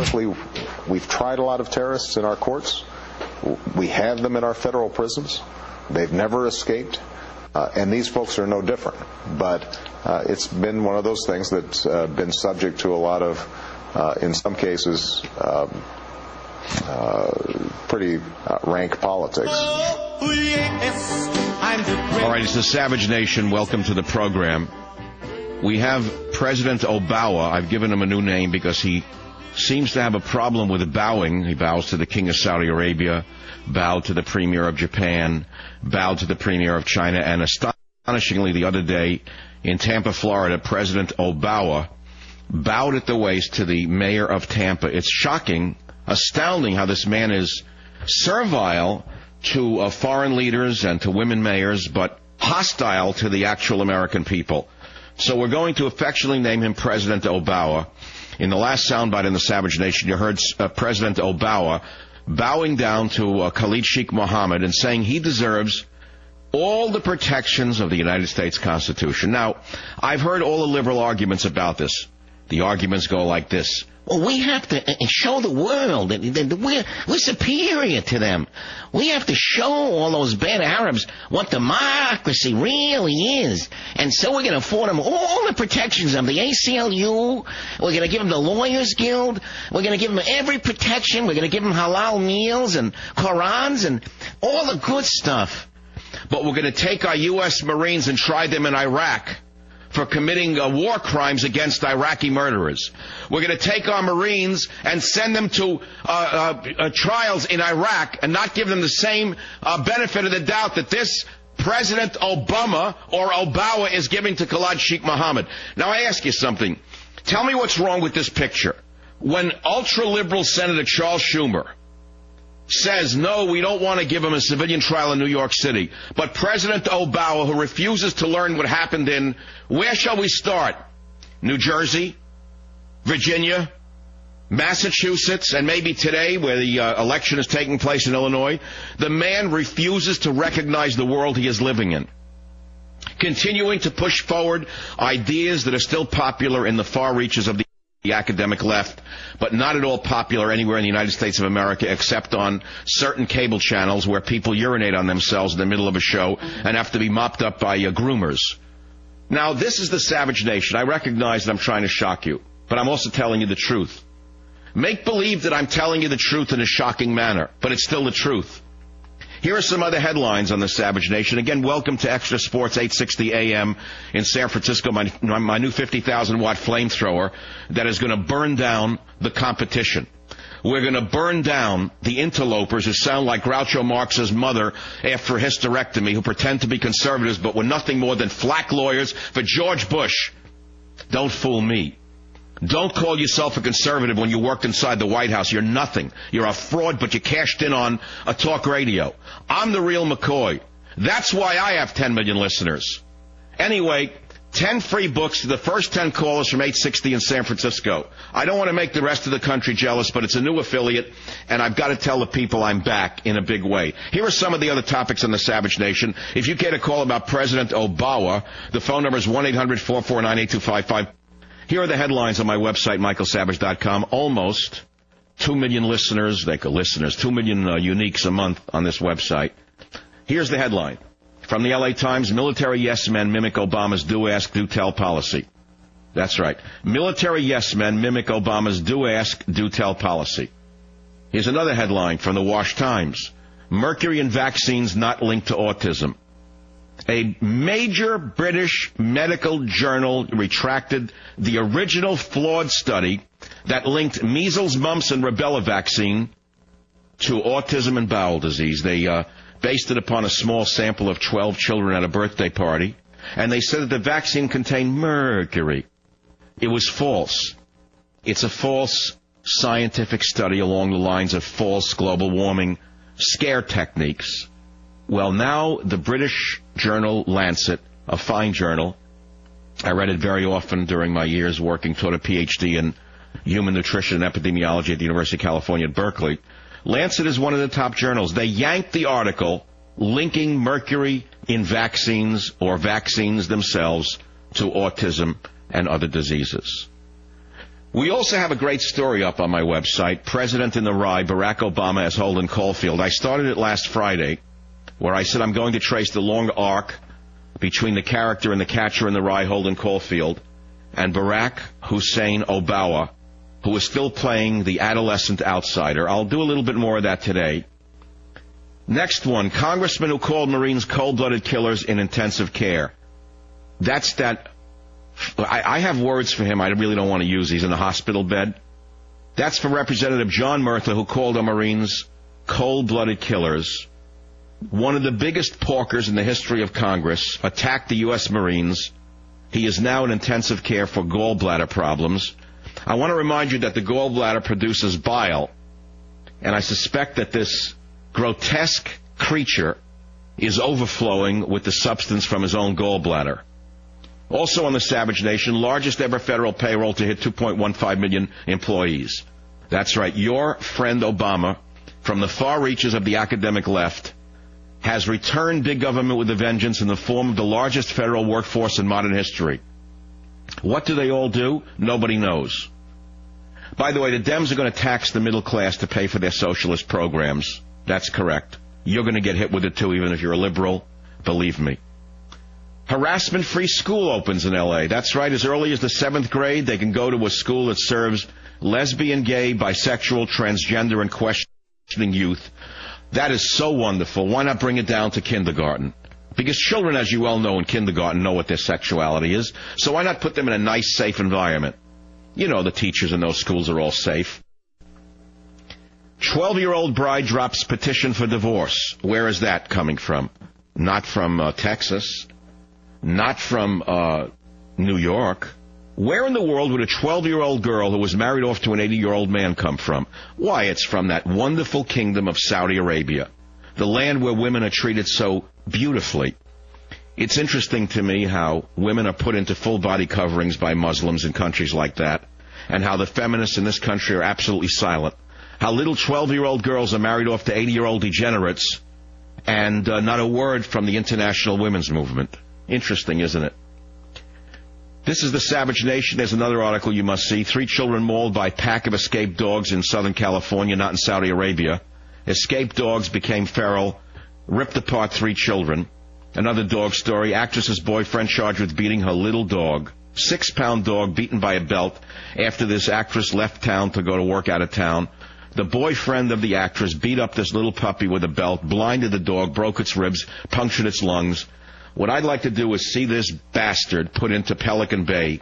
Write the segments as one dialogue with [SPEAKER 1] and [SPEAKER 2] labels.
[SPEAKER 1] honestly, we've tried a lot of terrorists in our courts. We have them in our federal prisons. They've never escaped. And these folks are no different. But it's been one of those things that's been subject to a lot of, in some cases, pretty rank politics.
[SPEAKER 2] All right, it's the Savage Nation. Welcome to the program. We have President Obawa. I've given him a new name because he seems to have a problem with bowing. He bows to the King of Saudi Arabia, bowed to the Premier of Japan, bowed to the Premier of China, and astonishingly the other day in Tampa, Florida, President Obawa bowed at the waist to the mayor of Tampa. It's shocking, astounding how this man is servile to foreign leaders and to women mayors, but hostile to the actual American people. So we're going to affectionately name him President Obawa. In the last soundbite in the Savage Nation, you heard President Obawa bowing down to Khalid Sheikh Mohammed and saying he deserves all the protections of the United States Constitution. Now, I've heard all the liberal arguments about this. The arguments go like this. Well, we have to show the world that we're superior to them. We have to show all those bad Arabs what democracy really is. And so we're going to afford them all the protections of the ACLU. We're going to give them the Lawyers Guild. We're going to give them every protection. We're going to give them halal meals and Qurans and all the good stuff. But we're going to take our U.S. Marines and try them in Iraq for committing war crimes against Iraqi murderers. We're going to take our Marines and send them to trials in Iraq and not give them the same benefit of the doubt that this President Obama or Obawa is giving to Khalid Sheikh Mohammed. Now, I ask you something. Tell me what's wrong with this picture. When ultra-liberal Senator Charles Schumer says, no, we don't want to give him a civilian trial in New York City, but President Obawa, who refuses to learn what happened in, where shall we start? New Jersey, Virginia, Massachusetts, and maybe today, where the election is taking place in Illinois. The man refuses to recognize the world he is living in, continuing to push forward ideas that are still popular in the far reaches of the academic left, but not at all popular anywhere in the United States of America except on certain cable channels where people urinate on themselves in the middle of a show and have to be mopped up by groomers. Now, this is the Savage Nation. I recognize that I'm trying to shock you, but I'm also telling you the truth. Make believe that I'm telling you the truth in a shocking manner, but it's still the truth. Here are some other headlines on the Savage Nation. Again, welcome to Extra Sports 860 AM in San Francisco, my new 50,000-watt flamethrower that is going to burn down the competition. We're going to burn down the interlopers who sound like Groucho Marx's mother after a hysterectomy, who pretend to be conservatives but were nothing more than flack lawyers for George Bush. Don't fool me. Don't call yourself a conservative when you worked inside the White House. You're nothing. You're a fraud, but you cashed in on a talk radio. I'm the real McCoy. That's why I have 10 million listeners. Anyway, 10 free books to the first 10 callers from 860 in San Francisco. I don't want to make the rest of the country jealous, but it's a new affiliate, and I've got to tell the people I'm back in a big way. Here are some of the other topics on the Savage Nation. If you get a call about President Obawa, the phone number is 1-800-449-8255. Here are the headlines on my website, michaelsavage.com. Almost 2 million listeners, 2 million uniques a month on this website. Here's the headline. From the LA Times, military yes men mimic Obama's do ask, do tell policy. That's right. Military yes men mimic Obama's do ask, do tell policy. Here's another headline from the Wash Times. Mercury in vaccines not linked to autism. A major British medical journal retracted the original flawed study that linked measles, mumps, and rubella vaccine to autism and bowel disease. They based it upon a small sample of 12 children at a birthday party, and they said that the vaccine contained mercury. It was false. It's a false scientific study along the lines of false global warming scare techniques. Well, now the British journal Lancet, a fine journal, I read it very often during my years working toward a PhD in human nutrition and epidemiology at the University of California at Berkeley. Lancet is one of the top journals. They yanked the article linking mercury in vaccines or vaccines themselves to autism and other diseases. We also have a great story up on my website, President in the Rye, Barack Obama as Holden Caulfield. I started it last Friday, where I said I'm going to trace the long arc between the character and the catcher in the Rye, Holden Caulfield, and Barack Hussein Obama, who is still playing the adolescent outsider. I'll do a little bit more of that today. Next one, congressman who called Marines cold-blooded killers in intensive care. That's that. I have words for him I really don't want to use. He's in a hospital bed. That's for Representative John Murtha, who called our Marines cold-blooded killers. One of the biggest porkers in the history of Congress attacked the U.S. Marines. He is now in intensive care for gallbladder problems. I want to remind you that the gallbladder produces bile, and I suspect that this grotesque creature is overflowing with the substance from his own gallbladder. Also on the Savage Nation, largest ever federal payroll to hit 2.15 million employees. That's right, your friend Obama, from the far reaches of the academic left, has returned big government with a vengeance in the form of the largest federal workforce in modern history. What do they all do? Nobody knows. By the way, the Dems are going to tax the middle class to pay for their socialist programs. That's correct. You're going to get hit with it too, even if you're a liberal. Believe me. Harassment-free school opens in L.A. That's right. As early as the 7th grade, they can go to a school that serves lesbian, gay, bisexual, transgender, and questioning youth. That is so wonderful. Why not bring it down to kindergarten? Because children, as you well know, in kindergarten know what their sexuality is. So why not put them in a nice, safe environment? You know the teachers in those schools are all safe. 12-year-old bride drops petition for divorce. Where is that coming from? Not from Texas. Not from New York. Where in the world would a 12-year-old girl who was married off to an 80-year-old man come from? Why, it's from that wonderful kingdom of Saudi Arabia, the land where women are treated so beautifully. It's interesting to me how women are put into full-body coverings by Muslims in countries like that, and how the feminists in this country are absolutely silent. How little 12-year-old girls are married off to 80-year-old degenerates, and not a word from the international women's movement. Interesting, isn't it? This is the Savage Nation. There's another article you must see. 3 children mauled by pack of escaped dogs in Southern California, not in Saudi Arabia. Escaped dogs became feral, ripped apart 3 children. Another dog story. Actress's boyfriend charged with beating her little dog. 6-pound dog beaten by a belt after this actress left town to go to work out of town. The boyfriend of the actress beat up this little puppy with a belt, blinded the dog, broke its ribs, punctured its lungs. What I'd like to do is see this bastard put into Pelican Bay,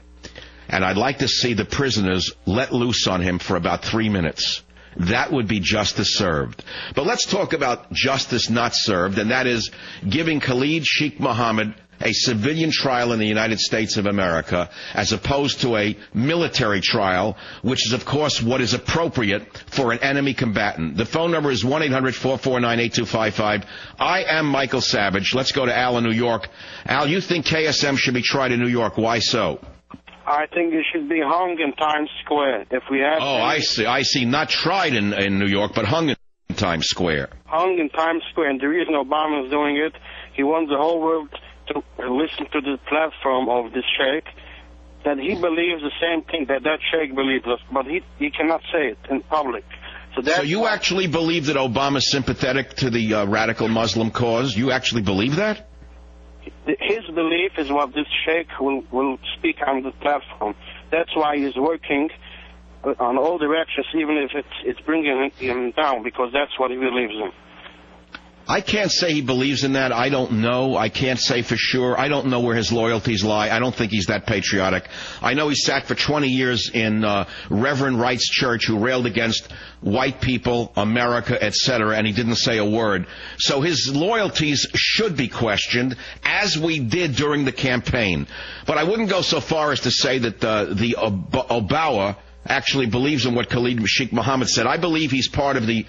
[SPEAKER 2] and I'd like to see the prisoners let loose on him for about 3 minutes. That would be justice served. But let's talk about justice not served, and that is giving Khalid Sheikh Mohammed a civilian trial in the United States of America as opposed to a military trial, which is, of course, what is appropriate for an enemy combatant. The phone number is 1-800-449-8255. I am Michael Savage. Let's go to Al in New York. Al, you think KSM should be tried in New York. Why so?
[SPEAKER 3] I think it should be hung in Times Square. If we have
[SPEAKER 2] I see. Not tried in New York, but hung in Times Square.
[SPEAKER 3] Hung in Times Square. And the reason Obama is doing it, he wants the whole world to listen to the platform of this sheikh, that he believes the same thing that sheikh believes, but he cannot say it in public. So
[SPEAKER 2] you actually believe that Obama's sympathetic to the radical Muslim cause? You actually believe that?
[SPEAKER 3] His belief is what this sheikh will speak on the platform. That's why he's working on all directions, even if it's bringing him down, because that's what he believes in.
[SPEAKER 2] I can't say he believes in that. I don't know. I can't say for sure. I don't know where his loyalties lie. I don't think he's that patriotic. I know he sat for 20 years in Reverend Wright's church, who railed against white people, America, etc., and he didn't say a word. So his loyalties should be questioned, as we did during the campaign. But I wouldn't go so far as to say that the Obama actually believes in what Khalid Sheikh Mohammed said. I believe he's part of the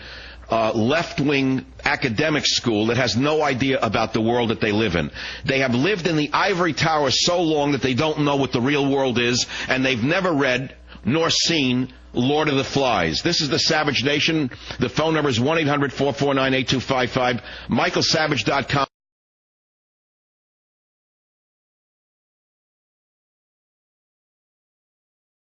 [SPEAKER 2] left-wing academic school that has no idea about the world that they live in. They have lived in the ivory tower so long that they don't know what the real world is, and they've never read nor seen Lord of the Flies. This is the Savage Nation. The phone number is 1-800-449-8255. MichaelSavage.com.